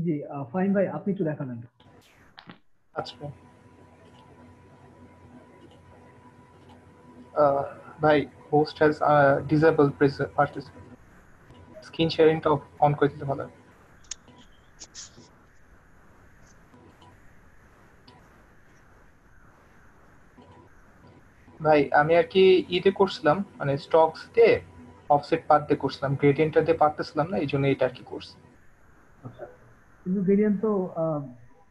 জি fine ভাই, আপনি একটু দেখাবেন। আচ্ছা ভাই, host has disable participant, screen শেয়ারিংটা অন করে দিতে ভালো হয়। ভাই আমি আর কি ইতে করছিলাম, মানে স্টকস দিয়ে অফসেট পাথ দিয়ে করছিলাম, গ্রেডিয়েন্টটা দিয়ে পারতেছিলাম না, এই জন্য এটা আর কি করছি। আচ্ছা, কিন্তু ভেরিয়েন্ট তো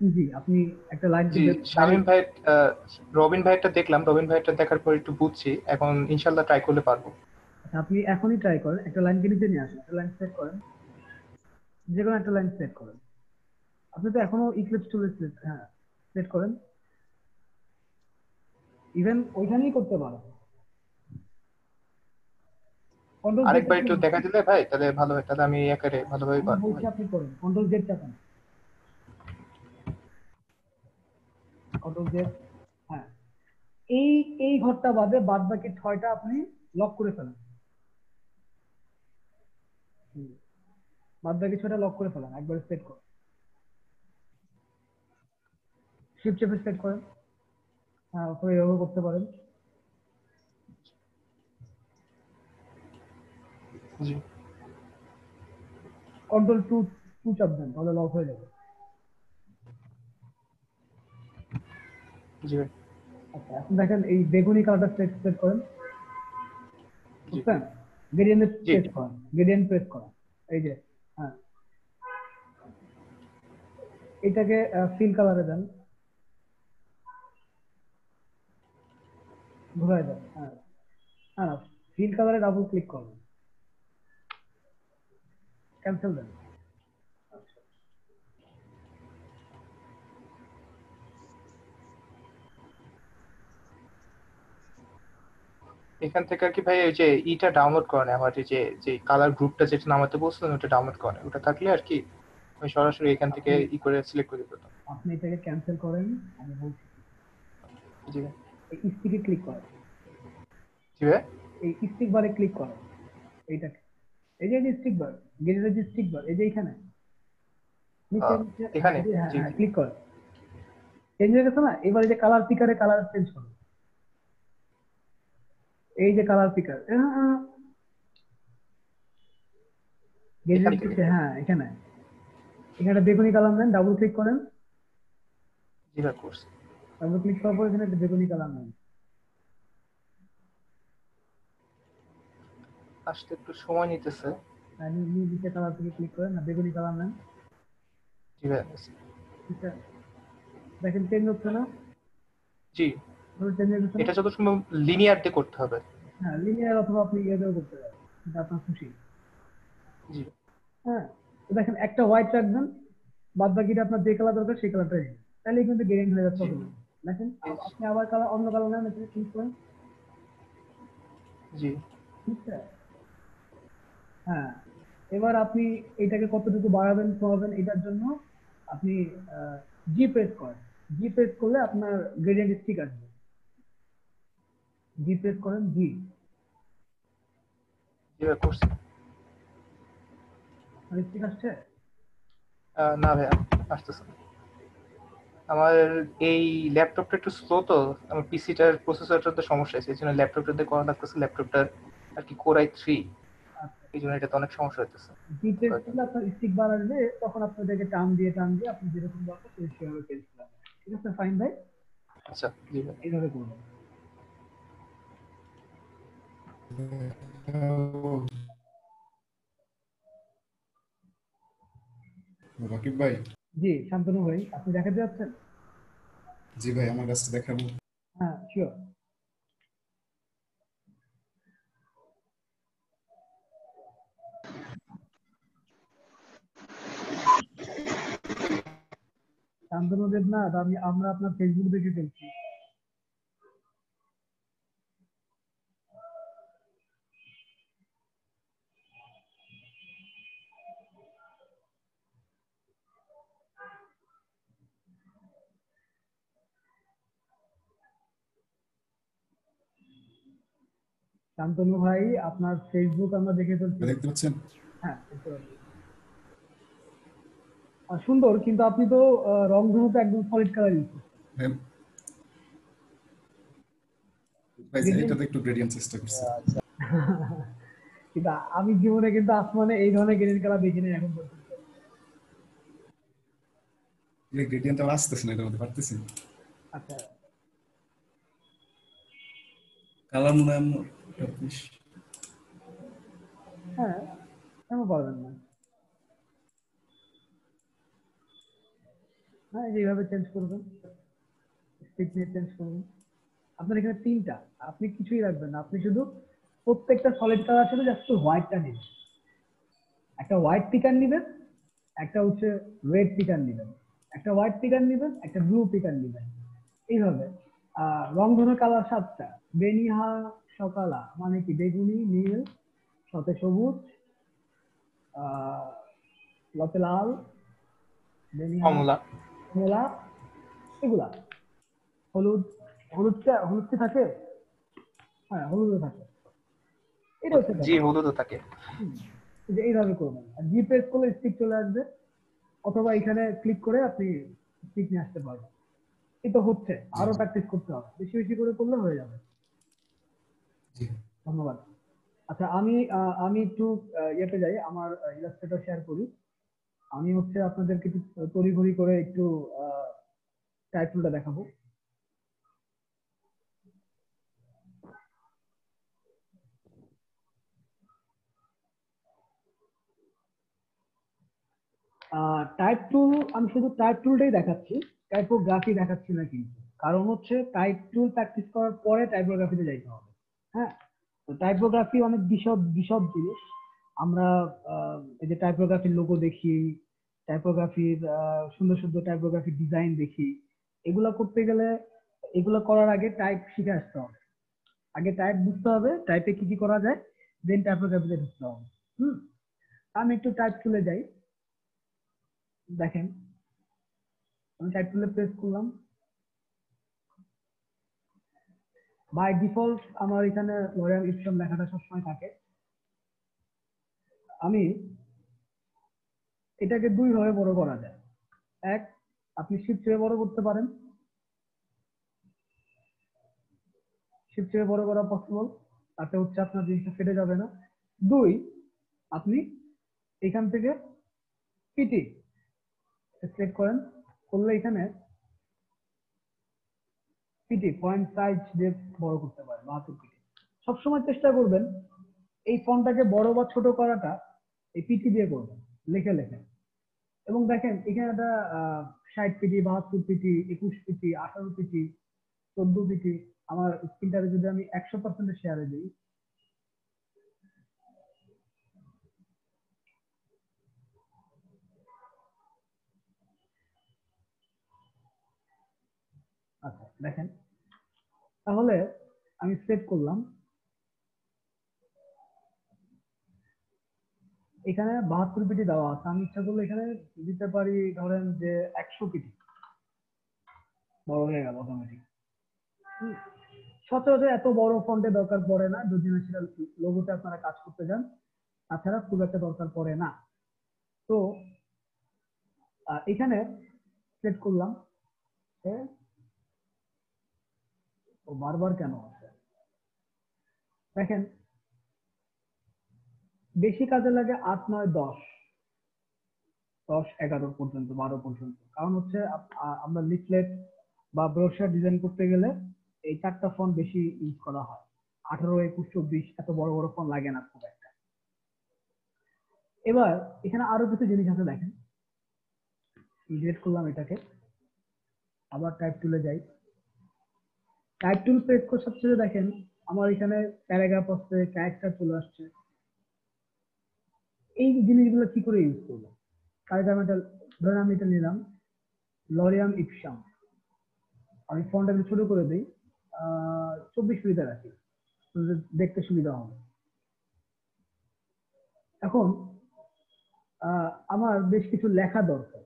ইজি। আপনি একটা লাইনকে জি, বাইরে। শামীম ভাই, রবিন ভাইয়েরটা দেখলাম, রবিন ভাইয়েরটা দেখার পর একটু বুঝছি, এখন ইনশাল্লাহ ট্রাই করলে পারবো। আচ্ছা, আপনি এখনই ট্রাই করেন, একটা লাইনকে নিচে নিয়ে আসেন, একটা লাইন সেট করেন, যে কোনো একটা লাইন সেট করেন। আপনি তো এখনো ইক্লিপস টুলে হ্যাঁ সেট করেন, ইভেন ওইখানেই করতে পারেন। কন্ট্রোল জেড আরেকবার একটু চাপুন। দেখা দিলে ভাই তাহলে ভালো হয়, তাহলে আমি একারে ভালোভাবে আমি পারবো বলছি ভাই। আপনি করেন, কন্ট্রোল জেড চাপুন, কন্ট্রোল জেড। হ্যাঁ, এই এই ঘরটা বাদে বাদ বাকি 6টা আপনি লক করে ফেলেন। হুম, বাদ বাকি 6টা লক করে ফেলেন, একবার সেট করুন, শিফট চেপে সেট করেন। হ্যাঁ, অথবা এভাবে করতে পারেন, জি কন্ট্রোল টু টু চাপ দেন, তাহলে লক হয়ে যাবে। জি ভাই। আচ্ছা, এখন দেখেন এই বেগুনি কালারটা সেট সেট করেন, জি বুঝছেন? গ্রেডিয়েন্ট জি প্রেস করেন, গ্রেডিয়েন্ট প্রেস করেন, এই যে। হ্যাঁ, এটাকে ফিল কালারে দেন, ঘুরাই দেন। হ্যাঁ, হ্যাঁ, ফিল কালারে ডাবল ক্লিক করবেন, ক্যান্সেল দেন। আচ্ছা, এখান থেকে আর কি ভাই ওই যে ইটা ডাউনলোড করে নেয়, আমার এই যে যে কালার গ্রুপটা যেটা নামাতে বলছিলেন ওটা ডাউনলোড করে নেয়। ওটা থাকলে আর কি আমি সরাসরি এখান থেকে আপনি ই করে সিলেক্ট করে দিতে পারতাম। আপনি এটাকে ক্যান্সেল করেন, আমি বলছি। জি ভাই। এই স্টিকে ক্লিক করেন, জি ভাই। এই স্টিক বারে ক্লিক করেন, এইটাকে, এই যে স্টিক বার, গেজের যে স্টিক বার, এই যে এখানে নিচে নিচে, হ্যাঁ এখানে এই যে, হ্যাঁ জি হ্যাঁ জি। ক্লিক করেন। চেঞ্জ হয়ে গেছে না? এবার এই যে কালার পিকারে কালার চেঞ্জ করুন, এই যে কালার পিকার, গেজের এখানে থেকে নিচে, হ্যাঁ এখানে, এখানে বেগুনি কালার নেন, ডাবল ক্লিক করেন। জি ভাই করছি। ডাবল ক্লিক করার পর এখানে একটা বেগুনি কালার নেন। আসতে একটু সময় নিতেছে। নিচে কালার থেকে ক্লিক করেন, না বেগুনি কালার নেন। জি ভাই। ঠিক আছে, দেখেন চেঞ্জ হচ্ছে না? জি, চেঞ্জ হয়ে গেছে না? এটা যত সম্ভব লিনিয়ার দিয়ে করতে হবে। হ্যাঁ, লিনিয়ার অথবা আপনি ইয়েতেও করতে পারেন, এটা আপনার খুশি। জি হ্যাঁ, তো দেখেন একটা হোয়াইট রাখবেন, বাদ বাকিটা আপনার যে কালার দরকার সেই কালারটাই দিন, তাহলে কিন্তু গ্রেডিয়েন্ট হয়ে যাচ্ছে জি। অটোমেটিক। দেখেন এই- আপনি আবার কালার, অন্য কালার নেন, এখানে ক্লিক করেন। জি ঠিক আছে, হ্যাঁ, এবার আপনি এটাকে কতটুকু বাড়াবেন কমাবেন এটার জন্য আপনি জি প্রেস করেন। জি প্রেস করলে আপনার গ্রেডিয়েন্ট স্টিক আসবে। জি প্রেস করেন, জি। জি ভাই করছি। আপনার স্টিক আসছে? না ভাই, আসতেছে না। আমার এই ল্যাপটপটা একটু স্লো তো, আমার পিসিটার প্রসেসরটাতে সমস্যা আছে, এই জন্য ল্যাপটপটাতে করা লাগতেছে, ল্যাপটপটার আর কি কোর i3, আচ্ছা, এই জন্য এটাতে অনেক সমস্যা হইতেছে। জি প্রেস করলে আপনার স্টিক বার আসবে, তখন আপনাদেরকে টান দিয়ে টান দিয়ে আপনি যেরকম দরকার সেভাবে চেঞ্জ করবেন। ঠিক আছে ফাইন ভাই, আচ্ছা জি ভাই। এইভাবে করবেন। রাকিব ভাই। জি শান্তনু ভাই, আপনি দেখাতে যাচ্ছেন? জি ভাই, আমার কাছে দেখাবো। হ্যাঁ শিওর। শান্তনু দেব না, আমরা আপনার ফেসবুক দেখে ফেলছি। শান্তনু ভাই, আপনার ফেসবুক আমরা দেখে ফেলছি। দেখতে পাচ্ছেন? হ্যাঁ দেখতে পাচ্ছি। সুন্দর, কিন্তু আপনি তো রংধনুতে একদম সলিড কালার ইউজ করছেন। ভাই ভাই যে Gradient- এটাতে একটু গ্রেডিয়েন্ট চেষ্টা করছি। কিন্তু আমি জীবনে কিন্তু আসমানে এই ধরনের গ্রেডিয়েন্ট কালার দেখিনি এখন পর্যন্ত। এই গ্রেডিয়েন্ট আমার আসতেছে না, এটার মধ্যে পারতেছি না। আচ্ছা, কালার মনে হয় আমার এটা বেশ। হ্যাঁ, কেন পারবেন না? হ্যাঁ, এইভাবে চেঞ্জ করবেন, স্টিক নিয়ে চেঞ্জ করবেন। আপনার এখানে তিনটা, আপনি কিছুই রাখবেন না, আপনি শুধু প্রত্যেকটা সলিড কালার সাথে জাস্ট হোয়াইটটা নেবেন, একটা হোয়াইট পিকার নেবেন, একটা হচ্ছে রেড পিকার নেবেন, একটা হোয়াইট পিকার নেবেন, একটা ব্লু পিকার নেবেন। এইভাবে রংধনু কালার সাতটা: বেনিহা, সকালা মানে কি বেগুনি, নীল, সতে সবুজ, আহ লতে লাল, বেনিহা, কমলা। কমলা, এগুলা। হলুদ, হলুদ কি থাকে? হ্যাঁ, হলুদও থাকে। এটা হচ্ছে জি, ব্যাপার। হলুদও থাকে। হুম, এই যে এইভাবে করবেন, আর জি প্রেস করলে স্টিক চলে আসবে, অথবা এখানে ক্লিক করে আপনি স্টিক নিয়ে আসতে পারবেন। এটা হচ্ছে, জি আরো প্র্যাকটিস করতে হবে, বেশি বেশি করে করলে হয়ে যাবে। জি ধন্যবাদ। আচ্ছা, আমি একটু ইয়েতে যাই, আমার ইলাস্ট্রেটর শেয়ার করি। আমি হচ্ছে আপনাদেরকে একটু তড়িঘড়ি করে একটু টাইপ টুলটা দেখাবো। টাইপ টুল, আমি শুধু টাইপ টুলটাই দেখাচ্ছি, টাইপোগ্রাফি দেখাচ্ছি না কিন্তু। কারণ হচ্ছে টাইপ টুল প্র্যাকটিস করার পরে টাইপোগ্রাফিতে যাইতে হবে। হ্যাঁ, তো টাইপোগ্রাফি অনেক বিশদ বিশদ জিনিস। আমরা এই যে টাইপোগ্রাফির লোগো দেখি, টাইপোগ্রাফির সুন্দর সুন্দর টাইপোগ্রাফির ডিজাইন দেখি, এগুলা করতে গেলে, এগুলো করার আগে টাইপ শিখে আসতে হবে। আগে টাইপ বুঝতে হবে, টাইপে কি কি করা যায়, দেন টাইপোগ্রাফিতে ঢুকতে হবে। হুম, আমি একটু টাইপ টুলে যাই। দেখেন, আমি টাইপ টুলে প্রেস করলাম, বাই ডিফল্ট আমার এখানে লরিয়াল ইপসন লেখাটা সবসময় থাকে। আমি এটাকে দুই ভাবে বড় করা যায়। এক, আপনি শিফট চেপে বড় করতে পারেন, শিফট চেপে বড় করা পসিবল, তাতে হচ্ছে আপনার জিনিসটা ফেটে যাবে না। দুই, আপনি এখান থেকে পিটি সিলেক্ট করেন, করলে এখানে পিটি পয়েন্ট সাইজ দিয়ে বড় করতে পারেন, 72 পিটি। সবসময় চেষ্টা করবেন এই ফন্টটাকে বড় বা ছোট করাটা এই পিটি দিয়ে করবেন, লিখে লিখে। এবং দেখেন এখানে একটা 60 PT, 72 PT, 21 PT, 18 PT, 14 PT. আমার স্ক্রিনটারে যদি আমি 100% শেয়ারে দিই, আচ্ছা দেখেন, তাহলে আমি সেভ করলাম, এখানে 72 পিটি দেওয়া আছে। আমি ইচ্ছা করলে এখানে দিতে পারি ধরেন যে 100 পিটি, বড় হয়ে গেল অটোমেটিক। সচরাচর এত বড় ফন্টের দরকার পড়ে না যদি না সেটা লোগোতে আপনারা কাজ করতে যান, তাছাড়া খুব একটা দরকার পড়ে না। তো এখানে সেট করলাম, ও বারবার কেন আছে দেখেন, বেশি কাজে লাগে 8, 9, 10, 10, 11 পর্যন্ত, 12 পর্যন্ত। কারণ হচ্ছে আমরা লিফলেট বা ব্রোশার ডিজাইন করতে গেলে এই চারটা ফন্ট বেশি ইউজ করা হয়। 18, 21, 24 এত বড় বড় ফন্ট লাগে না খুব একটা। এবার এখানে আরো কিছু জিনিস আছে দেখেন, ডিলিট করলাম এটাকে, আবার টাইপ টুলে যাই। টাইপ টুল প্রেস করে সবচেয়ে দেখেন আমার এখানে প্যারাগ্রাফ আসছে, ক্যারেক্টার চলে আসছে। এই জিনিসগুলো কি করে ইউজ করবো? তাই আমি এটা, ধরেন আমি এটা নিলাম লরিয়াম ইপসাম, আমি ফন্টটা ছোট করে দিই, 24 পিটিতে রাখি, দেখতে সুবিধা হবে। এখন আমার বেশ কিছু লেখা দরকার,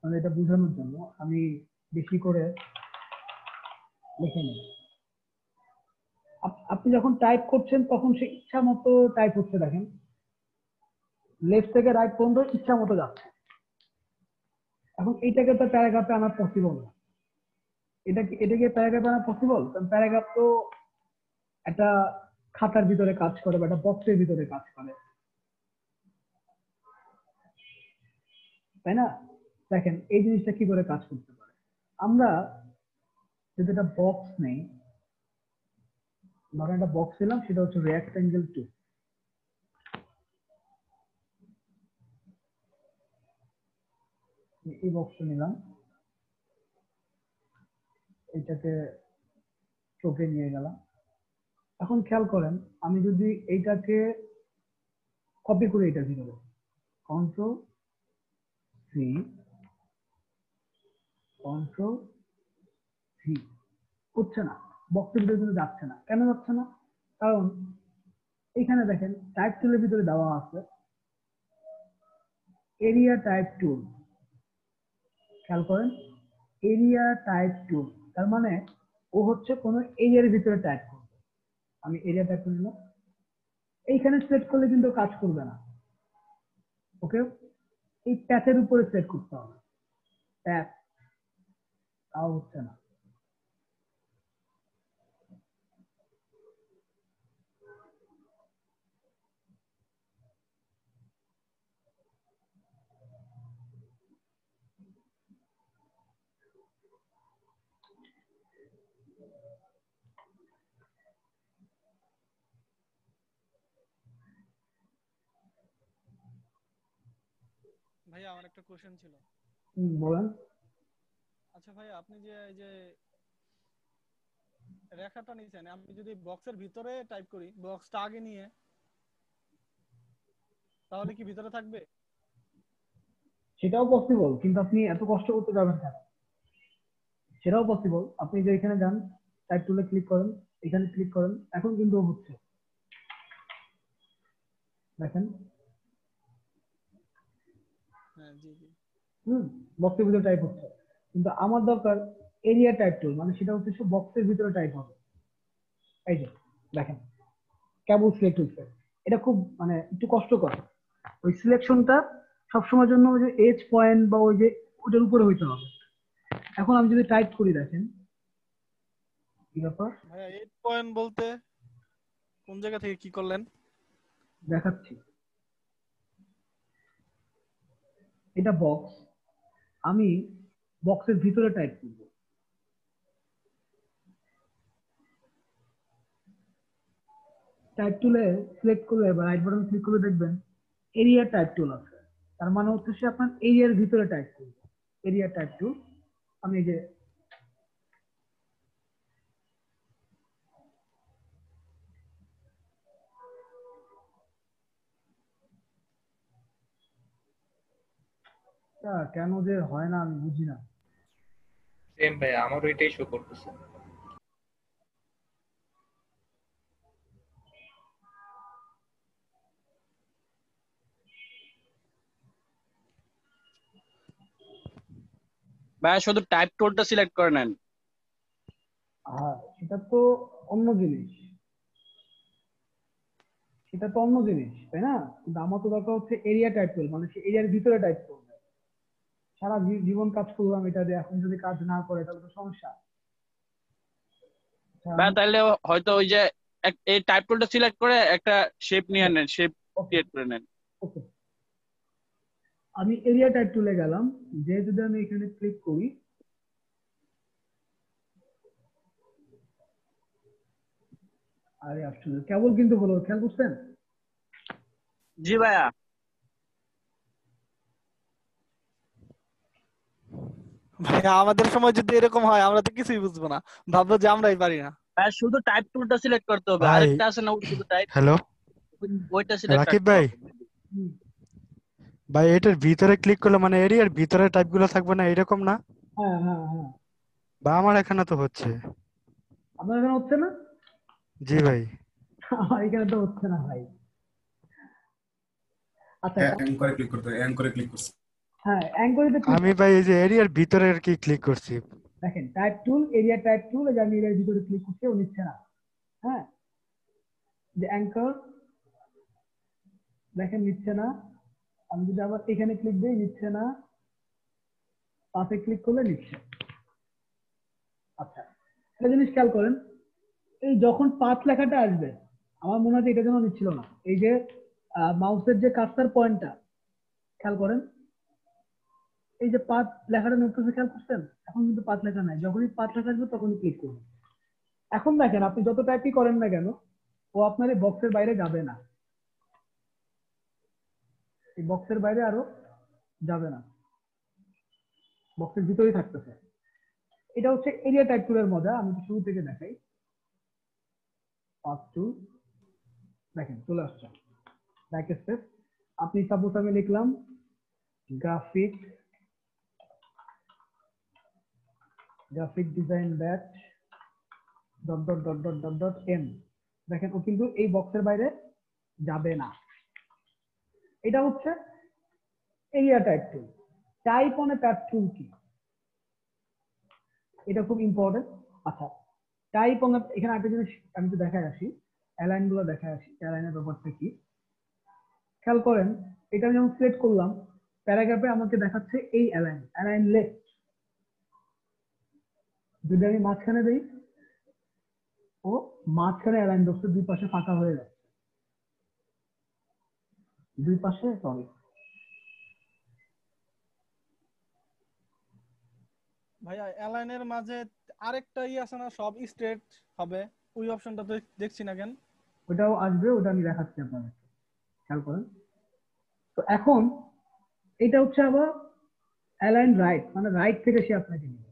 মানে এটা বোঝানোর জন্য আমি বেশি করে লিখে নিই। আপনি যখন টাইপ করছেন তখন সে ইচ্ছা মতো টাইপ হচ্ছে, দেখেন লেফট থেকে রাইট পর্যন্ত ইচ্ছা মতো যাচ্ছে। এখন এইটাকে তো প্যারাগ্রাফে আনা পসিবল না। এটাকে প্যারাগ্রাফে আনা পসিবল, কারণ প্যারাগ্রাফ তো একটা খাতার ভিতরে কাজ করে বা একটা বক্সের ভিতরে কাজ করে, তাই না? দেখেন এই জিনিসটা কি করে কাজ করতে পারে। আমরা যদি একটা বক্স নেই, ধরেন একটা বক্স নিলাম, সেটা হচ্ছে রেক্ট্যাঙ্গেল 2। এই বক্সটা নিলাম, এটাকে চোখে নিয়ে গেলাম। এখন খেয়াল করেন, আমি যদি এইটাকে কপি করি এটার ভিতরে, কন্ট্রোল সি, কন্ট্রোল সি, হচ্ছে না, বক্সের ভিতরে কিন্তু যাচ্ছে না। কেন যাচ্ছে না? কারণ এখানে দেখেন টাইপ টুলের ভিতরে দেওয়া আছে এরিয়া টাইপ টুল। খেয়াল করেন, এরিয়া টাইপ টুল, তার মানে ও হচ্ছে কোনো এরিয়ার ভিতরে টাইপ করবে। আমি এরিয়া টাইপ করে নিলাম, এইখানে সেট করলে কিন্তু কাজ করবে না। ওকে, এই প্যাচের উপরে সেট করতে হবে, প্যাচ, তাও হচ্ছে না। ভাইয়া আমার একটা কোশ্চেন ছিল। বলেন। আচ্ছা ভাইয়া, আপনি যে এই যে রেখাটা নিয়েছেন, আমি যদি বক্সের ভিতরে টাইপ করি, বক্সটা আগে নিয়ে, তাহলে কি ভিতরে থাকবে? সেটাও পসিবল, কিন্তু আপনি এত কষ্ট করতে যাবেন কেন? সেটাও পসিবল। আপনি যে এখানে যান, টাইপ টুলে ক্লিক করেন, এখানে ক্লিক করেন, এখন কিন্তু হচ্ছে, দেখেন। হ্যাঁ, জি জি। বক্সের ভিতরে টাইপ হচ্ছে, কিন্তু আমার দরকার এরিয়া টাইপ টুল, মানে সেটা হচ্ছে বক্সের ভিতরে টাইপ হবে। এই যে দেখেন, কেবল সিলেক্ট হচ্ছে। এটা খুব মানে একটু কষ্টকর। ওই সিলেকশনটা সবসময়ের জন্য ওই যে এজ পয়েন্ট বা ওই যে ওটার উপরে হইতে হবে। এখন আমি যদি টাইপ করি, দেখেন কি ব্যাপার, ভাইয়া 8 পয়েন্ট বলতে কোন জায়গা থেকে কি করলেন? দেখাচ্ছি। এটা বক্স, আমি বক্সের ভিতরে টাইপ করব। টাইপ টুলে সিলেক্ট করলে বা রাইট বাটন ক্লিক করে দেখবেন এরিয়া টাইপ টুল আছে। তার মানে হচ্ছে সে আপনার এরিয়ার ভিতরে টাইপ করবে, এরিয়া টাইপ টুল। আমি এই যে কেন যে হয় না আমি বুঝি না। সেম ভাই, আমারও এটাই শো করতেছে। ভাইয়া শুধু টাইপ টুলটা সিলেক্ট করে নেন। সেটা তো অন্য জিনিস, সেটা তো অন্য জিনিস, তাই না? কিন্তু আমার তো দরকার হচ্ছে এরিয়া টাইপ টুল, মানে সে এরিয়ার ভিতরে টাইপ করবে। সারা জীবন কাজ করলাম এটা দিয়ে, এখন যদি কাজ না করে তাহলে তো সমস্যা। আচ্ছা, ভাইয়া তাহলে হয়তো ওই যে এই টাইপ টুলটা সিলেক্ট করে একটা শেপ নিয়ে নেন, শেপ ওকে ক্রিয়েট করে নেন। ওকে, আমি এরিয়া টাইপ টুলে গেলাম, যে যদি আমি এখানে ক্লিক করি, আরে আসলে কেবল কিন্তু হলো, খেয়াল করছেন? জি ভাইয়া। ভাইয়া আমাদের সময় যদি এরকম হয়, আমরা তো কিছুই বুঝবো না, ভাববো যে আমরাই পারি না। ভাইয়া শুধু টাইপ টুলটা সিলেক্ট করতে হবে, ভাই, আরেকটা আছে না শুধু টাইপ, হ্যালো ওইটা সিলেক্ট রাকিব রাখতে ভাই। হবে। হুম, ভাই এটার ভিতরে ক্লিক করলে মানে এরিয়ার ভিতরে টাইপগুলো থাকবে না, এরকম না? হ্যাঁ হ্যাঁ হ্যাঁ, বা আমার এখানে তো হচ্ছে। আপনার এখানে হচ্ছে না? জি ভাই। আমার এখানে তো হচ্ছে না ভাই। আচ্ছা অ্যাঙ্করে ক্লিক করতে হবে, অ্যাঙ্করে ক্লিক করছি। হ্যাঁ, অ্যাঙ্গেলটা ক্লিক, আমি ভাই এই যে এরিয়ার ভিতরে আর কি ক্লিক করছি। দেখেন টাইপ টুল, এরিয়া টাইপ টুল, এই যে আমি এরিয়ার ভিতরে ক্লিক করছি, ও নিচ্ছে না। হ্যাঁ, যে অ্যাঙ্কর, দেখেন নিচ্ছে না। আমি যদি আবার এখানে ক্লিক দিই, নিচ্ছে না। পাথে ক্লিক করলে নিচ্ছে। আচ্ছা, একটা জিনিস খেয়াল করেন, এই যখন পাথ লেখাটা আসবে, আমার মনে হয় এটা যেন নিচ্ছিল না, এই যে মাউসের যে কার্সার পয়েন্টটা খেয়াল করেন, এই যে পাথ লেখাটা নড়তেছে খেয়াল করছেন, এখন কিন্তু পাথ লেখা নাই, যখনই পাথ লেখা আসবে তখনই ক্লিক করুন। এখন দেখেন আপনি যত টাইপই করেন না কেন, ও আপনার এই বক্সের বাইরে যাবে না, এই বক্সের বাইরে আরো যাবে না, বক্সের ভিতরেই থাকতেছে। এটা হচ্ছে এরিয়া টাইপ টুলের মজা, আমি শুরু থেকে দেখাই। পাথ টুল দেখেন চলে আসছে ব্যাক স্পেস। আপনি সাপোজ আমি লিখলাম graphic design batch dot dot dot dot dot dot M, দেখেন ও কিন্তু এই বক্সের বাইরে যাবে না। এটা হচ্ছে area type tool. Type on a path tool কি, এটা খুব ইম্পর্টেন্ট। আচ্ছা, টাইপ অন, এখানে একটা জিনিস আমি তো দেখায় আসি, অ্যালাইন গুলো দেখায় আসি, অ্যালাইনের ব্যাপারটা কি খেয়াল করেন। এটা আমি যখন সিলেক্ট করলাম, প্যারাগ্রাফে আমাকে দেখাচ্ছে এই অ্যালাইন লেফট। যদি আমি মাঝখানে দিই, ও মাঝখানে অ্যালাইন ধরছে, দুই পাশে ফাঁকা হয়ে যাচ্ছে, দুই পাশে সরি। ভাইয়া অ্যালাইনের মাঝে আরেকটা আছে না, সব স্ট্রেট হবে, ওই অপশনটা তো দেখছি না কেন? ওটাও আসবে, ওটা আমি দেখাচ্ছি আপনাদের, খেয়াল করেন। তো এখন এটা হচ্ছে আবার অ্যালাইন রাইট, মানে রাইট থেকে সে আপনাকে নিবে,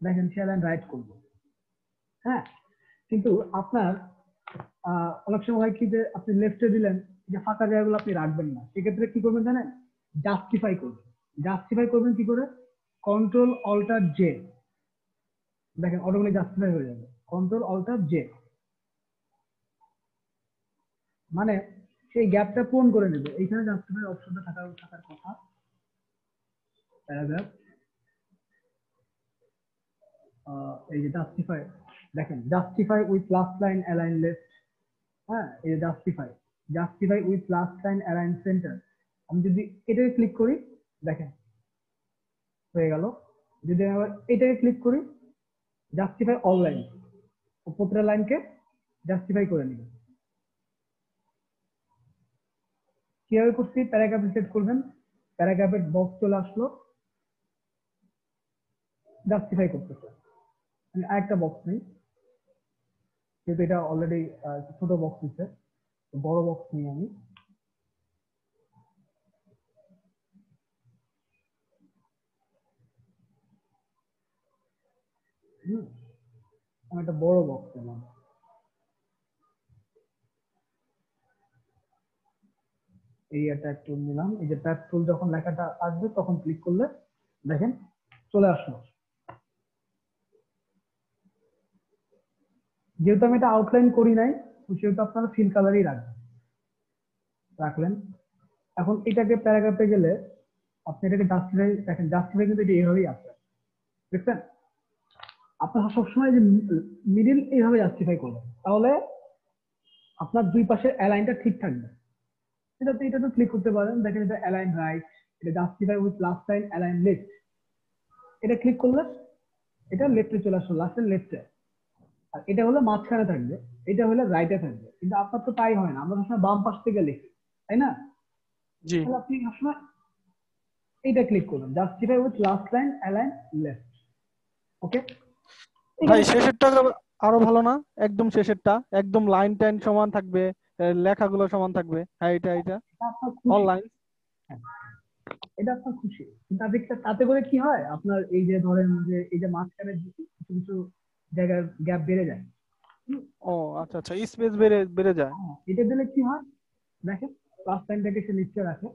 দেখেন সে অ্যালাইন রাইট করবে। হ্যাঁ, কিন্তু আপনার অনেক সময় হয় কি যে আপনি লেফটে দিলেন, যে ফাঁকা জায়গাগুলো আপনি রাখবেন না, সেক্ষেত্রে কি করবেন জানেন, জাস্টিফাই করবেন। জাস্টিফাই করবেন কি করে, কন্ট্রোল অল্টার জে, দেখেন অটোমেটিক জাস্টিফাই হয়ে যাবে, কন্ট্রোল অল্টার জে, মানে সেই গ্যাপটা পূরণ করে নেবে। এইখানে জাস্টিফাই অপশনটা থাকার কথা, প্যারাগ্রাফ, এই যে জাস্টিফাই, দেখেন justify with last line align left. হ্যাঁ, এই যে justify with last line align centre, আমি যদি এটাকে ক্লিক করি, দেখেন হয়ে গেল। যদি আবার এটাকে ক্লিক করি, জাস্টিফাই অল লাইন, প্রতিটা লাইনকে জাস্টিফাই করে নিবে। কিভাবে করছি, প্যারাগ্রাফে সেট করবেন, প্যারাগ্রাফের বক্স চলে আসলো, জাস্টিফাই করতেছে। আমি আরেকটা বক্স নেই, যেহেতু এটা অলরেডি ছোট বক্স দিচ্ছে, বড় বক্স নিই আমি। আমি একটা বড় বক্স নিলাম, এই একটা টুল নিলাম। এই যে প্যাথ টুল যখন লেখাটা আসবে তখন ক্লিক করলে দেখেন চলে আসলো। যেহেতু আমি এটা আউটলাইন করি নাই, সেহেতু আপনারা ফিল কালারই রাখলেন। এখন এটাকে প্যারাগ্রাফে গেলে আপনি এটাকে জাস্টিফাই, দেখেন জাস্টিফাই কিন্তু এটা এইভাবেই আসে, দেখছেন। আপনার সবসময় যে মিডিল এইভাবে জাস্টিফাই করবেন, তাহলে আপনার দুই পাশের অ্যালাইনটা ঠিক থাকবে। এটা তো ক্লিক করতে পারেন, দেখেন এটা অ্যালাইন রাইট, এটা justify with last line align left, এটা ক্লিক করলে এটা লেফটে চলে আসলো, লাস্টের লেফটে। আর এটা হলো মাঝখানে থাকবে, এটা হলো রাইটে থাকবে। কিন্তু আপনার তো তাই হয় না, আমরা সবসময় বাম পাশ থেকে লিখি, তাই না? জি তাহলে আপনি সবসময় এইটা ক্লিক করবেন, justify with last line align left. Okay, ভাই, শেষেরটা আরো ভালো না? একদম শেষেরটা, একদম লাইন টাইন সমান থাকবে, লেখাগুলো সমান থাকবে। হ্যাঁ, এটা আপনার অল খুশি, লাইন। হ্যাঁ, এটা আপনার খুশি। কিন্তু তাতে করে কি হয়, আপনার এই যে ধরেন যে এই যে মাঝখানে কিছু কিছু জায়গায় গ্যাপ বেড়ে যায়। ও আচ্ছা আচ্ছা, স্পেস বেড়ে বেড়ে যায়। এটা দিলে কি হয়, দেখেন লাস্ট টাইমটাকে সে নিচে রাখে,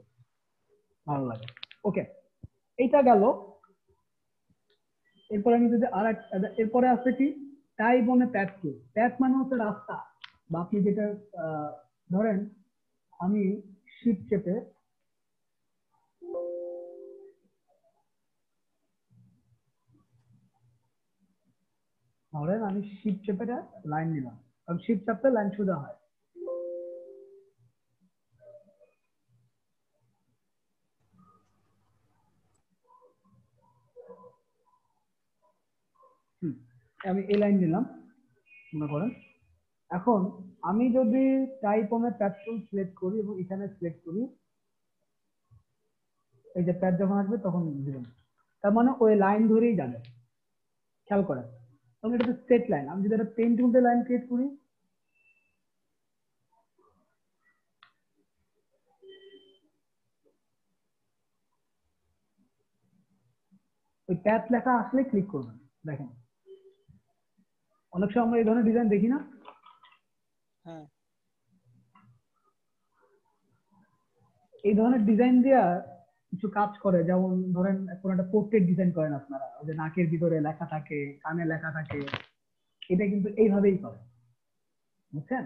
ভালো লাগে। ওকে, এইটা গেল। এরপরে আমি যদি এরপরে আছে কি, type on a path tool. Path মানে হচ্ছে রাস্তা, বা আপনি যেটা ধরেন আমি শিপ চেপে, ধরেন আমি শিপ চেপে লাইন নিলাম, কারণ শিপ চাপতে লাইন সোজা হয়। হুম, আমি এই লাইন নিলাম মনে করেন। এখন আমি যদি type on path tool select করি এবং এখানে সিলেক্ট করি, এই যে প্যাথ যখন আসবে তখন দিবেন, তার মানে ওই লাইন ধরেই যাবে। খেয়াল করেন, তখন এটা স্ট্রেট লাইন। আমি যদি একটা পেন টুল দিয়ে লাইন ক্রিয়েট করি, ওই প্যাথ লেখা আসলে ক্লিক করবেন। দেখেন অনেক সময় আমরা এই ধরনের ডিজাইন দেখি না, হ্যাঁ এই ধরনের ডিজাইন দিয়া কিছু কাজ করে। যেমন ধরেন কোন একটা পোর্ট্রেট ডিজাইন করেন আপনারা, ওই যে নাকের ভিতরে লেখা থাকে, কানে লেখা থাকে, এটা কিন্তু এইভাবেই করে, বুঝছেন?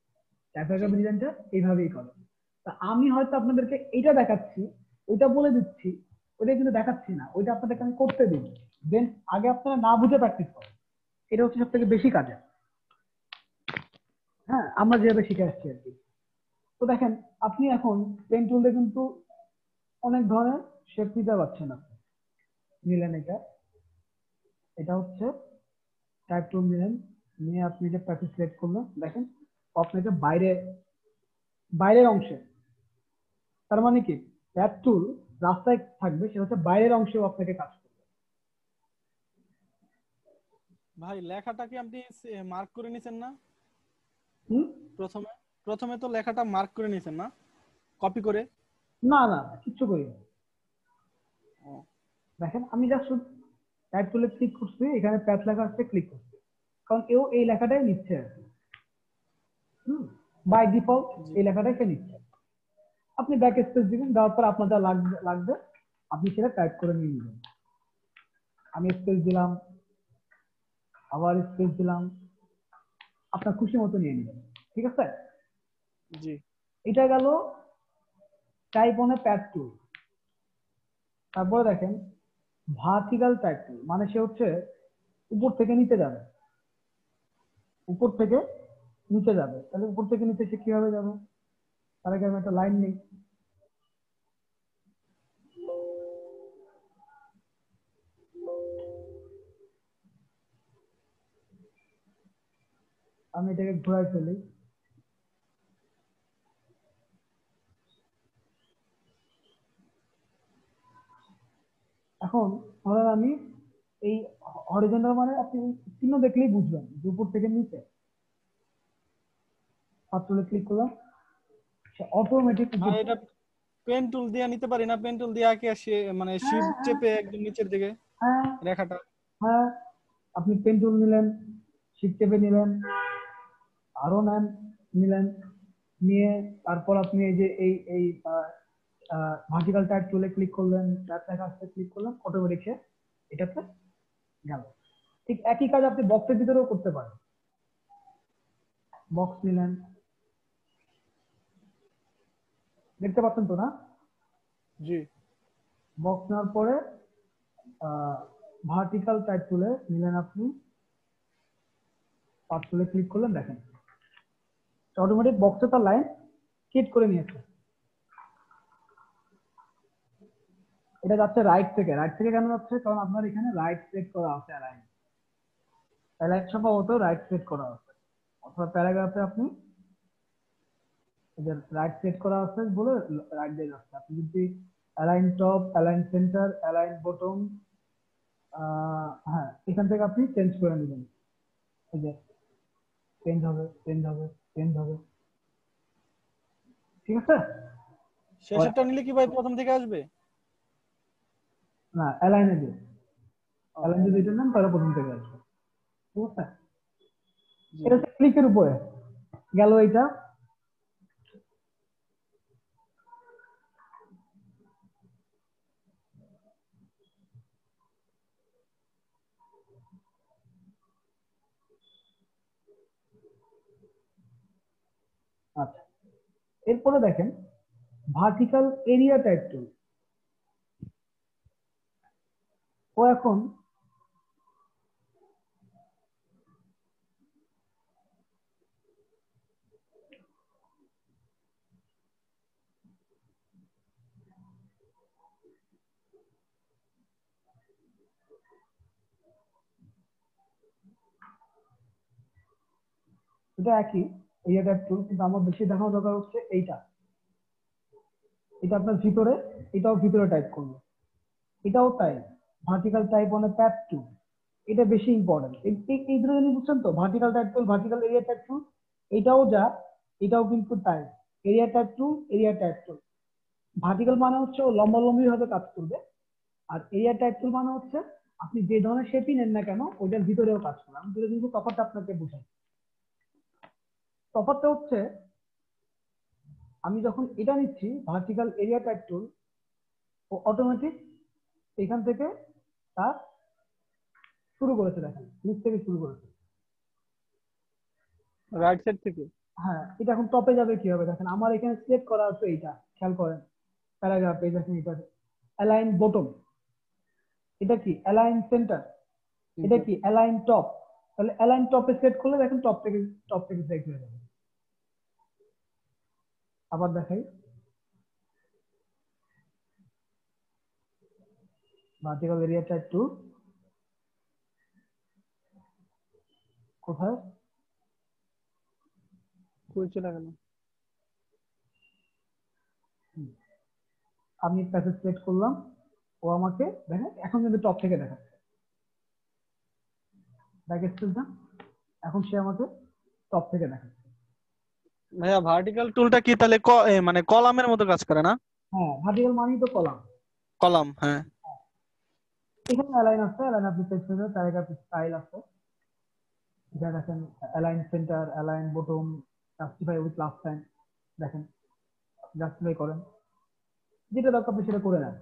জি টাইপোগ্রাফি ডিজাইনটা এইভাবেই করে। তা আমি হয়তো আপনাদেরকে এটা দেখাচ্ছি, ওইটা বলে দিচ্ছি, ওইটা কিন্তু দেখাচ্ছি না, ওইটা আপনাদেরকে আমি করতে দিই। দেন আগে আপনারা না বুঝে প্র্যাকটিস করেন, এটা হচ্ছে সব থেকে বেশি কাজে। হ্যাঁ, আমরা যেভাবে শিখে আসছি আর কি। তো দেখেন আপনি এখন পেন টুল দিয়ে কিন্তু অনেক ধরনের শেপ নিতে পারছেন। আপনি নিলেন এটা, এটা হচ্ছে টাইপ টুল নিলেন, নিয়ে আপনি যে প্যাকেজ সিলেক্ট করলেন, দেখেন আপনাকে বাইরে, বাইরের অংশে, তার মানে কি প্যাথ টুল রাস্তায় থাকবে, সেটা হচ্ছে বাইরের অংশেও আপনাকে কাজ করবে। ভাই, লেখাটা কি আপনি মার্ক করে নিছেন না? হুম? প্রথমে প্রথমে তো লেখাটা মার্ক করে নিছেন না, কপি করে? না না, কিচ্ছু করি না। ও, দেখেন আমি জাস্ট টাইপ টুলে ক্লিক করছি, এখানে প্যাথ লেখা আসছে, ক্লিক করছি, কারণ এও এই লেখাটাই নিচ্ছে আর কি। হুম, বাই ডিফল্ট জি এই লেখাটাই সে নিচ্ছে। আপনি ব্যাক স্পেস দিবেন, দেওয়ার পর আপনার যা লাগবে লাগবে আপনি সেটা টাইপ করে নিয়ে নেবেন। আমি স্পেস দিলাম, আবার স্পেস দিলাম, আপনার খুশি মতো নিয়ে নেবেন। ঠিক আছে, জি এটা গেল টাইপ অন প্যাথ টুল। তারপরে দেখেন ভার্টিক্যাল টাইপ টুল, মানে সে হচ্ছে উপর থেকে নিচে যাবে, উপর থেকে নিচে যাবে। তাহলে উপর থেকে নিচে সে কিভাবে যাবে? তার আগে আমি একটা লাইন নেই, আমি এটাকে ঘোরায় ফেলি। এখন ধরেন আমি এই হরিজন্টাল, মানে আপনি চিহ্ন দেখলেই বুঝবেন যে উপর থেকে নিচে। পাঁচ টুলে ক্লিক করলাম, সে অটোমেটিক উপর ভাই, থেকে। এটা পেন টুল দিয়ে নিতে পারি না? পেন টুল দিয়ে আঁকে সে মানে হ্যাঁ শিফট হ্যাঁ চেপে একদম নিচের দিকে হ্যাঁ রেখাটা। হ্যাঁ, আপনি পেন টুল নিলেন, শিট চেপে নিলেন, আরো নেন, নিলেন, নিয়ে তারপর আপনি এই যে এই ভার্টিক্যাল টাইপ টুলে ক্লিক করলেন, ট্যাব লেখা আসতে ক্লিক করলেন, অটোমেটিক সে এটাতে গেল। ঠিক একই কাজ আপনি বক্সের ভিতরেও করতে পারেন। বক্স নিলেন, দেখতে পাচ্ছেন তো না? জি বক্স নেওয়ার পরে ভার্টিক্যাল টাইপ টুলে নিলেন, আপনি পাঁচ টুলে ক্লিক করলেন, দেখেন অটোমেটিক বক্সে তার লাইন ক্রিয়েট করে নিয়েছে। এটা যাচ্ছে রাইট থেকে। রাইট থেকে কেন যাচ্ছে? কারণ আপনার এখানে রাইট সেট করা আছে, অ্যালাইন, অ্যালাইন সম্ভবত রাইট সেট করা আছে, অথবা প্যারাগ্রাফে আপনি রাইট সেট করা আছে বলে রাইট দিয়ে যাচ্ছে। আপনি যদি align top, align centre, align bottom, হ্যাঁ এখান থেকে আপনি চেঞ্জ করে নেবেন। এই যে চেঞ্জ হবে, চেঞ্জ হবে, চেঞ্জ হবে। ঠিক আছে, শেষেরটা নিলে কি ভাই প্রথম থেকে আসবে? না অ্যালাইনে দিয়ে, ও, অ্যালাইন যদি এটা নেন তাহলে প্রথম থেকে আসবে। ঠিক আছে, জি এটা হচ্ছে ক্লিকের উপরে গেল এটা। আচ্ছা, এরপরে দেখেন ভার্টিক্যাল এরিয়া টাইপ টুল। ও এখন এটা একই এরিয়া টাইপ টুল, কিন্তু আমার বেশি দেখানো দরকার হচ্ছে এইটা। এটা আপনার ভিতরে, এটাও ভিতরে টাইপ করবে, এটাও তাই। ভার্টিক্যাল টাইপ মানে ট্যাপ টুল, এটা বেশি ইম্পর্টেন্ট। এই দুটো জিনিস বুঝছেন তো, ভার্টিক্যাল টাইপ টুল, ভার্টিক্যাল এরিয়া টাইপ টুল। এটাও যা, এটাও কিন্তু তাই। এরিয়া টাইপ টুল, এরিয়া টাইপ টুল। ভার্টিক্যাল মানে হচ্ছে ও লম্বালম্বি ভাবে কাজ করবে, আর এরিয়া টাইপ টুল মানে হচ্ছে আপনি যে ধরনের শেপই নেন না কেন ওইটার ভিতরেও কাজ করবে। আমি দুটো কিন্তু তফাৎটা আপনাকে বুঝাই। তফাৎটা হচ্ছে, আমি যখন এটা নিচ্ছি ভার্টিক্যাল এরিয়া টাইপ টুল, ও অটোমেটিক এখান থেকে তার শুরু করেছে, দেখেন নিচ থেকে শুরু করেছে। রাইট সাইড থেকে। হ্যাঁ, এটা এখন টপে যাবে কিভাবে দেখেন, আমার এখানে সিলেক্ট করা আছে এইটা, খেয়াল করেন প্যারাগ্রাফে দেখেন এটা অ্যালাইন বটম, এটা কি অ্যালাইন সেন্টার, এটা কি অ্যালাইন টপ। তাহলে অ্যালাইন টপে সেট করলে দেখেন টপ থেকে সিলেক্ট হয়ে যাবে। আবার দেখাই, ভার্টিক্যাল এরিয়া টাইপ টুল কোথায় চলে গেল। আমি প্যাসেজ সিলেক্ট করলাম, ও আমাকে দেখেন এখন কিন্তু টপ থেকে দেখাচ্ছে। ব্যাক স্পেস দাও, এখন সে আমাকে টপ থেকে দেখাচ্ছে। ভাইয়া ভার্টিক্যাল টুলটা কি তাহলে মানে কলামের মতো কাজ করে না? হ্যাঁ, ভার্টিক্যাল মানেই তো কলাম। কলাম, হ্যাঁ। এখানে অ্যালাইন আছে, অ্যালাইন আপনি পেজ করে প্যারাগ্রাফ স্টাইল আছে, যা দেখেন align centre, align bottom, justify with last time. দেখেন জাস্টিফাই করেন, যেটা দরকার আপনি সেটা করে নেন।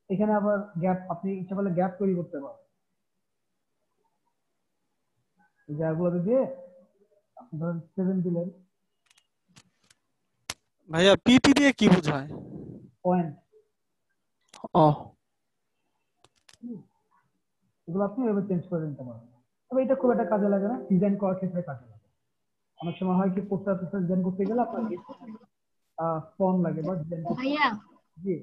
এখানে আবার গ্যাপ, আপনি ইচ্ছা করলে গ্যাপ তৈরি করতে পারেন। এই জায়গাগুলো দিয়ে আপনি ধরেন 7 দিলেন, ভাইয়া পিটি দিয়ে কি বোঝায়? পয়েন্ট, ও, এগুলো আপনি এভাবে চেঞ্জ করে নিতে পারেন। তবে এটা খুব একটা কাজে লাগে না, ডিজাইন করার ক্ষেত্রে কাজে লাগে। অনেক সময় হয় কি পোস্টার ডিজাইন করতে গেলে আপনার ফন্ট লাগে বা ডিজাইন করতে। ভাইয়া জি,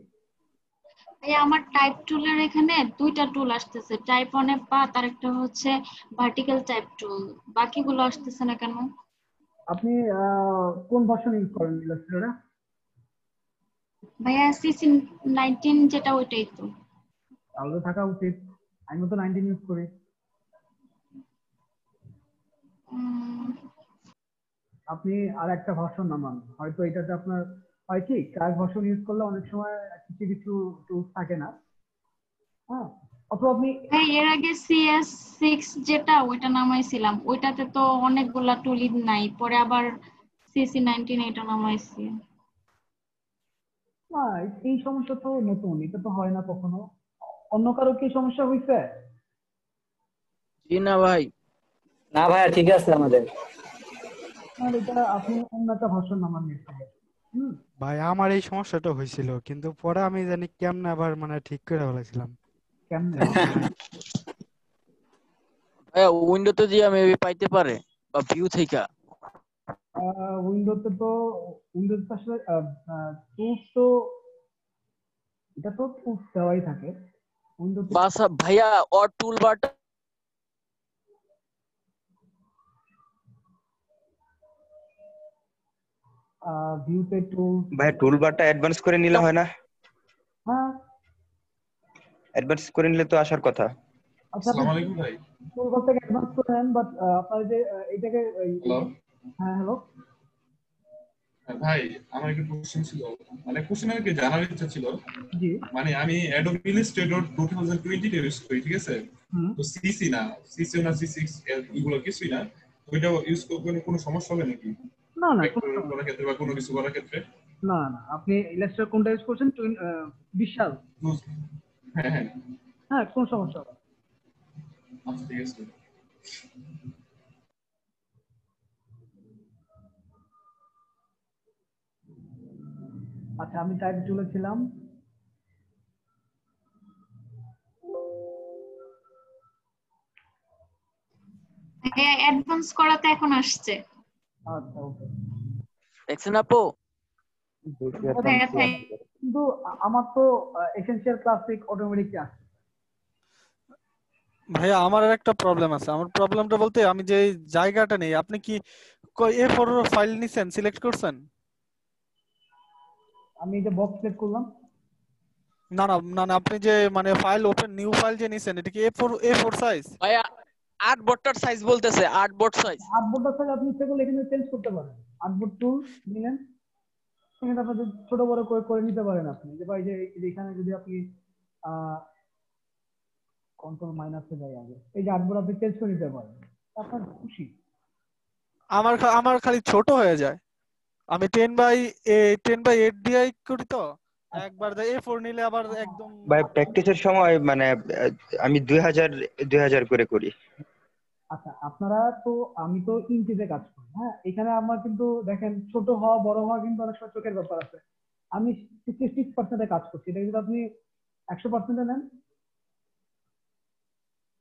ভাইয়া আমার টাইপ টুলের এখানে দুইটা টুল আসতেছে, টাইপ অনে পাত আর একটা হচ্ছে ভার্টিক্যাল টাইপ টুল, বাকিগুলো আসতেছে না কেন? আপনি কোন ভার্সন ইউজ করেন ইলাস্ট্রেটরে? ভাইয়া সিসি 19 যেটা ওইটাই তো। তাহলে থাকা উচিত, আমি তো 19 ইউজ করি। আপনি আর একটা ভার্সন নামান, হয়তো এটাতে আপনার হয় কি ক্র্যাশ ভার্সন ইউজ করলে অনেক সময় কিছু কিছু টুলস থাকে না। হ্যাঁ, অথবা আপনি ভাই এর আগে CS6 যেটা ওইটা নামাইছিলাম, ওইটাতে তো অনেকগুলা টুলই নাই, পরে আবার CC19 এটা নামাইছি। না, এই সমস্যা তো নতুন, এটা তো হয় না কখনো। অন্য কারো কি সমস্যা হয়েছে? জি না ভাই। না ভাইয়া ঠিক আছে আমাদের। আর এটা আপনি অন্য একটা ভার্সন নামান নিতে হবে। ভাই আমার এই সমস্যাটা হয়েছিল, কিন্তু পরে আমি জানি কেমনে আবার মানে ঠিক করে ফেলেছিলাম। কেমনে? ভাইয়া উইন্ডোতে যে আমি পাইতে পারে বা ভিউ থেকে? উইন্ডোতে তো, উইন্ডোতে তো আসলে টুলস তো, এটা তো টুলস দেওয়াই থাকে উইন্ডোতে। বাস ভাইয়া ওর টুল বারটা ভিউতে টুলস, ভাই টুলবারটা অ্যাডভান্স করে নিলে হয় না? হ্যাঁ অ্যাডভান্স করে নিলে তো আসার কথা। আচ্ছা, আসসালামু আলাইকুম ভাই। টুলবার থেকে অ্যাডভান্স করে নেন, বাট আপনার যে এটাকে হ্যালো হ্যাঁ হ্যালো, ভাই, আমার একটা কোশ্চেন ছিল, মানে কোশ্চেন আমাকে জানার ইচ্ছা ছিল। জি, মানে আমি অ্যাডোবি ইলাস্ট্রেটর 2020 ইউজ করি, ঠিক আছে? হুম, তো সিসি না, সিসি না C6 এগুলো কিছুই না, ওইটা ইউজ করলে কোনো সমস্যা হবে নাকি না না করার ক্ষেত্রে বা কোনো কিছু করার ক্ষেত্রে? না না, আপনি ইলাস্ট্রেটর কোনটা ইউজ করছেন? বিশাল? হ্যাঁ হ্যাঁ, হ্যাঁ, কোনো সমস্যা হবে না। আচ্ছা ঠিক আছে। আচ্ছা, আমি টাইপ টুলে ছিলাম। হ্যাঁ অ্যাডভান্স করাতে এখন আসছে। আচ্ছা, ওকে। দেখছেন আপু? হ্যাঁ থ্যাংক। কিন্তু আমার তো এসেনশিয়াল ক্লাসিক অটোমেটিক আসছে। ভাইয়া আমার আর একটা প্রবলেম আছে। আমার প্রবলেমটা বলতে আমি যে জায়গাটা নেই, আপনি কি A4 ফাইল নিছেন, সিলেক্ট করছেন? আমি এই যে বক্স সিলেক্ট করলাম, না না না না, আপনি যে মানে ফাইল ওপেন নিউ ফাইল যে নিছেন এটা কি A4 সাইজ? ভাইয়া আর্টবোর্ডটার সাইজ বলতেছে, আর্টবোর্ড সাইজ। আর্টবোর্ডটা থেকে আপনি ইচ্ছে করলে এখানে চেঞ্জ করতে পারেন। আর্টবোর্ড টুল নিলেন, এখানে আপনাদের ছোট বড় করে করে নিতে পারেন আপনি। যে ভাই যে এখানে যদি আপনি কন্ট্রোল মাইনাসে যাই আগে, এই যে আর্টবোর্ড আপনি চেঞ্জ করে নিতে পারেন, আপনার খুশি। আমার খালি ছোট হয়ে যায়। আমি 10 বাই 8 দিয়ে করি তো, একবার A4 নিলে আবার একদম ভাই প্র্যাকটিসের সময় মানে আমি 2000 করে করি। আচ্ছা আপনারা তো, আমি তো ইঞ্চিতে কাজ করি, হ্যাঁ এখানে আমার কিন্তু দেখেন ছোট হওয়া বড় হওয়া কিন্তু অনেক সময় চোখের ব্যাপার আছে। আমি 66% কাজ করছি, এটা যদি আপনি 100% নেন,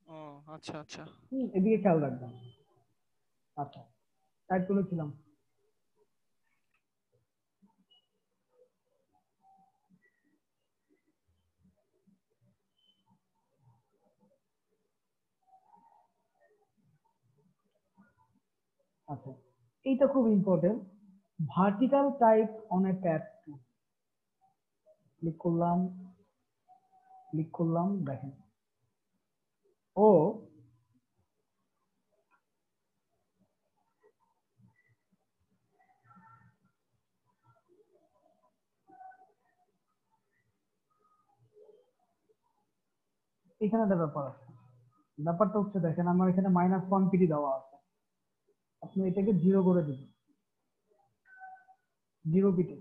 ও আচ্ছা আচ্ছা। এদিকে খেয়াল রাখবেন। আচ্ছা টাইপ করেছিলাম। আচ্ছা এইটা খুব important, vertical type on a tab two. Click করলাম দেখেন, ও এখানে একটা ব্যাপার আছে। ব্যাপারটা হচ্ছে দেখেন আমার এখানে -1 পিটি দেওয়া আছে, আপনি এটাকে 0 করে দিবেন, 0 পিটি।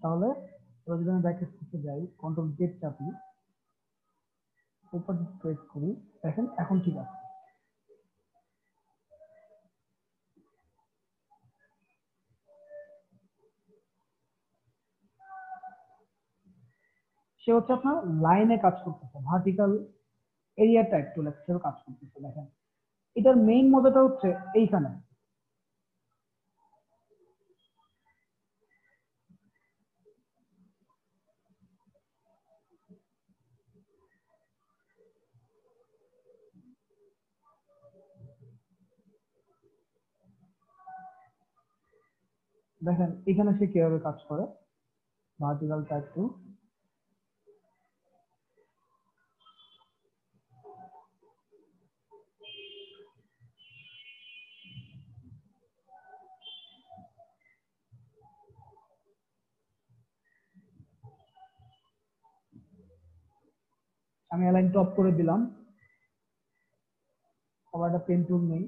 তাহলে এবার যদি আমি ব্যাক স্পেসে যাই, কন্ট্রোল জেড চাপি, উপর প্রেস করি, দেখেন এখন ঠিক আছে। সে হচ্ছে আপনার লাইনে কাজ করতেছে, ভার্টিক্যাল এরিয়া টাইপ টুল হিসেবে কাজ করতেছে। দেখেন এটার মেইন মজাটা হচ্ছে এইখানে, দেখেন এখানে সে কিভাবে কাজ করে, ভার্টিক্যাল টাইপ টু। আমি অ্যালাইন টপ করে দিলাম, আবার একটা পেন টুল নেই,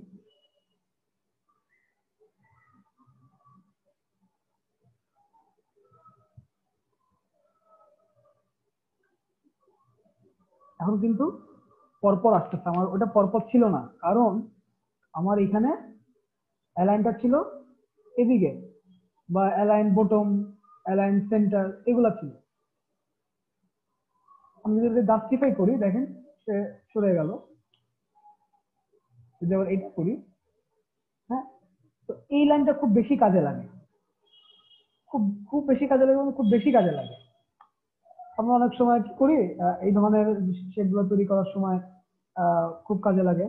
এখন কিন্তু পরপর আসতেছে। আমার ওটা পরপর ছিল না, কারণ আমার এখানে অ্যালাইনটা ছিল এদিকে, বা অ্যালাইন বটম, অ্যালাইন সেন্টার, এগুলা ছিল। আমি যদি জাস্টিফাই করি দেখেন সে সরে গেল। যদি আবার এটা করি, হ্যাঁ, তো এই লাইনটা খুব বেশি কাজে লাগে, খুব খুব বেশি কাজে লাগে, মানে খুব বেশি কাজে লাগে। আমরা অনেক সময় কি করি, এই ধরনের শেপগুলো তৈরি করার সময় খুব কাজে লাগে।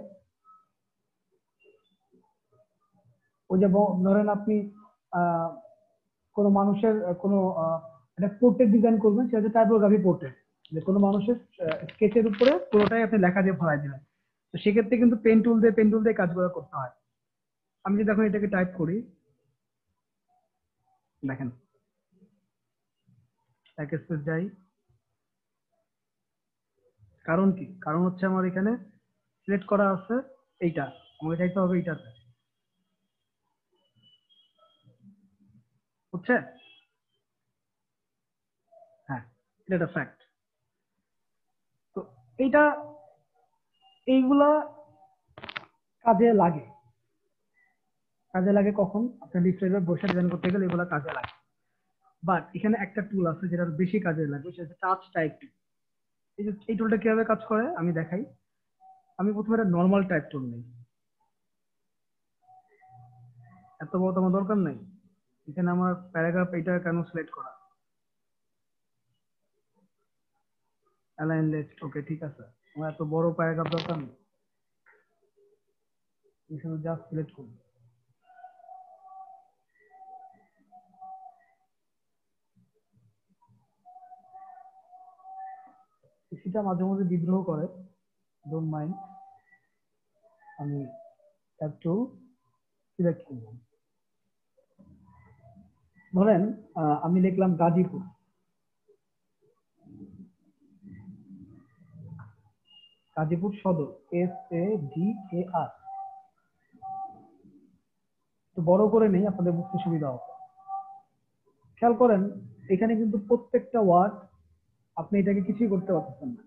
ওই যে ধরেন আপনি আহ কোনো মানুষের কোনো একটা পোর্ট্রেট ডিজাইন করবেন, সেটা হচ্ছে টাইপোগ্রাফি পোর্ট্রেট, যে কোনো মানুষের স্কেচের উপরে পুরোটাই আপনি লেখা দিয়ে ভরাই দিবেন। তো সেক্ষেত্রে কিন্তু পেন টুল দিয়ে কাজগুলো করতে হয়। আমি যদি এখন এটাকে টাইপ করি, দেখেন এক স্পেস যাই, কারণ কি, কারণ হচ্ছে আমার এখানে সিলেক্ট করা আছে এইটা, আমাকে চাইতে হবে এইটাতে, বুঝছে? হ্যাঁ এটা একটা ফ্যাক্ট। তো এইটা, এইগুলা কাজে লাগে। কাজে লাগে কখন, আপনার ডিসপ্লে বসে ডিজাইন করতে গেলে এগুলা কাজে লাগে। বাট এখানে একটা টুল আছে যেটা বেশি কাজে লাগবে, সেটা হচ্ছে টাচ টাইপ টুল। এই যে এই টুলটা কিভাবে কাজ করে আমি দেখাই। আমি প্রথমে একটা নর্মাল টাইপ টুল নিই, এত বড় তো আমার দরকার নেই। এখানে আমার প্যারাগ্রাফ এটা কেন সিলেক্ট করা, অ্যালাইন লেফট, ওকে ঠিক আছে। আমার এত বড় প্যারাগ্রাফ দরকার নেই, শুধু জাস্ট সিলেক্ট করুন। সেটা মাঝে মাঝে বিদ্রোহ করে, ডোন্ট মাইন্ড। আমি একটু সিলেক্ট করব। ধরেন আমি লিখলাম গাজীপুর, গাজীপুর সদর, SADAR। তো বড় করে নেই, আপনাদের বুঝতে সুবিধা হবে। খেয়াল করেন এখানে কিন্তু প্রত্যেকটা ওয়ার্ড আপনি এটাকে কিছুই করতে পারতেছেন না।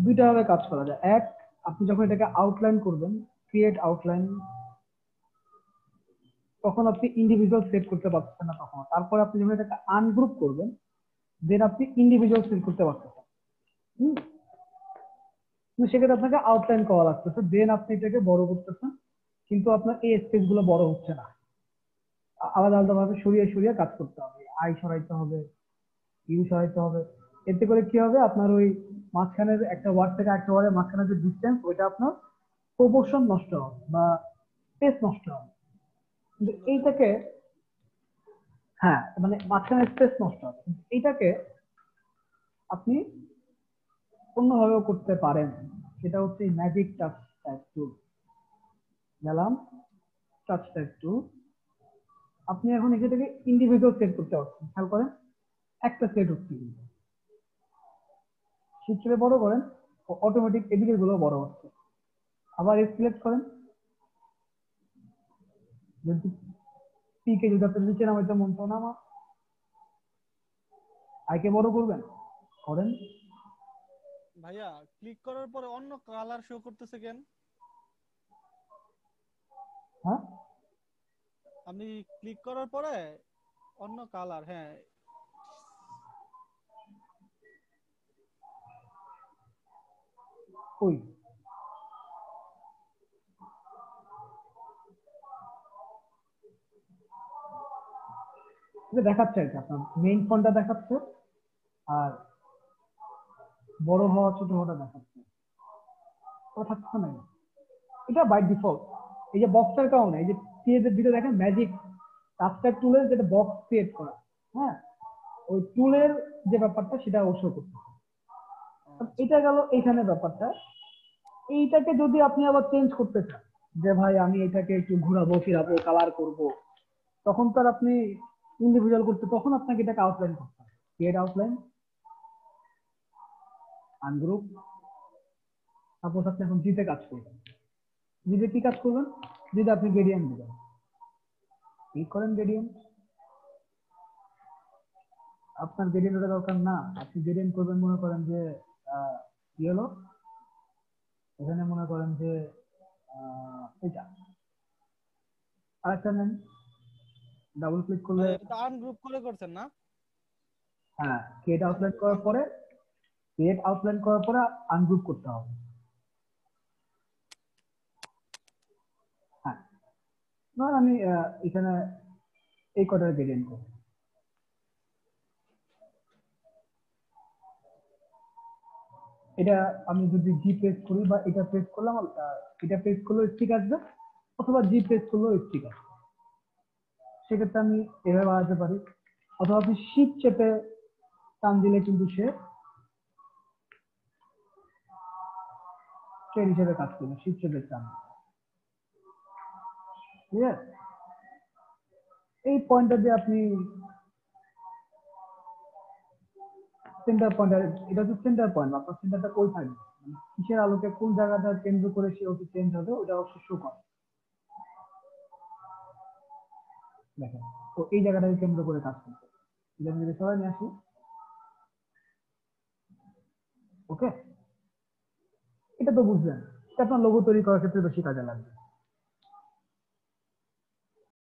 দুইটা ভাবে কাজ করা যায়। এক, আপনি যখন এটাকে আউটলাইন করবেন, ক্রিয়েট আউটলাইন, তখন আপনি ইন্ডিভিজুয়াল সেট করতে পারছেন না তখন। তারপর আপনি যখন এটাকে আনগ্রুপ করবেন, দেন আপনি ইন্ডিভিজুয়াল সেট করতে পারতেছেন। কিন্তু সেক্ষেত্রে আপনাকে আউটলাইন করা লাগতেছে, দেন আপনি এটাকে বড় করতেছেন, কিন্তু আপনার এই স্পেস গুলো বড় হচ্ছে না। আলাদা আলাদা ভাবে সরিয়ে সরিয়ে কাজ করতে হবে, আই সরাইতে হবে, ইউ সরাইতে হবে। এতে করে কি হবে, আপনার ওই মাঝখানের একটা ওয়ার্ড থেকে একটা ওয়ার্ডের মাঝখানে যে ডিসটেন্স, ওইটা আপনার প্রপোর্শন নষ্ট হবে বা স্পেস নষ্ট হবে। কিন্তু এইটাকে, হ্যাঁ মানে মাঝখানে স্পেস নষ্ট হবে, এইটাকে আপনি অন্যভাবেও করতে পারেন। সেটা হচ্ছে ম্যাজিক টাচ টাইপ টুল। গেলাম টাচ টাইপ টুল, আপনি এখন এখান থেকে ইন্ডিভিজুয়াল সেট করতে পারছেন। খেয়াল করেন একটা সেট হচ্ছে, কিন্তু শিফটে বড় করেন, অটোমেটিক এদিকে গুলো বড় হচ্ছে। আবার সিলেক্ট করেন, যদি পিকে যদি আপনি নিচে নামাইতে মন তো নামা, আইকে বড় করবেন, করেন। ভাইয়া ক্লিক করার পরে অন্য কালার শো করতেছে কেন? হ্যাঁ আপনি ক্লিক করার পরে অন্য কালার, হ্যাঁ কই দেখাচ্ছে আর কি, আপনার মেইন ফন্টটা দেখাচ্ছে আর বড় হওয়া ছোট হওয়াটা দেখাচ্ছে, ওটা থাকছে না। এটা বাই ডিফল্ট। এই যে বক্সের কারণে, এই যে ক্রিয়েটের ভিতরে দেখেন ম্যাজিক টাচটার টুলের যেটা বক্স ক্রিয়েট করা, হ্যাঁ ওই টুলের যে ব্যাপারটা সেটা অবশ্য করতে হবে। এটা গেল এইখানে ব্যাপারটা। এইটাকে যদি আপনি আবার চেঞ্জ করতে চান, যে ভাই আমি এটাকে একটু ঘুরাবো ফিরাবো কালার করব, তখন তো আর আপনি ইন্ডিভিজুয়াল করতে, তখন আপনাকে এটাকে আউটলাইন করতে হবে। Create outline, ungroup. সাপোজ আপনি এখন জিতে কাজ করবেন, জিতে কি কাজ করবেন, যদি আপনি গ্রেডিয়েন্ট দিবেন, ক্লিক করেন গ্রেডিয়েন্ট। আপনার গ্রেডিয়েন্টের দরকার না, আপনি গ্রেডিয়েন্ট করবেন মনে করেন যে কি হলো, এখানে মনে করেন যে এটা আরেকটা নেন, ডাবল ক্লিক করলে, এটা আনগ্রুপ করে করছেন না? হ্যাঁ ক্রিয়েট আউটলাইন করার পরে, ক্রিয়েট আউটলাইন করার পরে আনগ্রুপ করতে হবে। হ্যাঁ ধর আমি এখানে এই কটার গ্রেডিয়েন্ট করব, এটা আমি যদি জি প্রেস করি বা এটা প্রেস করলাম, এটা প্রেস করলেও স্টিক আসবে, অথবা জি প্রেস করলেও স্টিক আসবে। সেক্ষেত্রে আমি এভাবে বাড়াতে পারি, অথবা আপনি শিফট চেপে টান দিলে কিন্তু সে ট্রেন হিসেবে কাজ করবে, শিফট চেপে টান। ঠিক আছে, এই পয়েন্টটা দিয়ে আপনি সেন্টার পয়েন্ট, এটা হচ্ছে সেন্টার পয়েন্ট, আপনার সেন্টারটা কই থাকবে, মানে কিসের আলোকে কোন জায়গাটা কেন্দ্র করে সে ওটি চেঞ্জ হবে, ওটা অবশ্যই শো করে। দেখেন তো এই জায়গাটাকে কেন্দ্র করে কাজ করতে, এটা আমি যদি সবাই নিয়ে আসি, ওকে এটা তো বুঝলেন, এটা আপনার লোগো তৈরি করার ক্ষেত্রে বেশি কাজে লাগবে।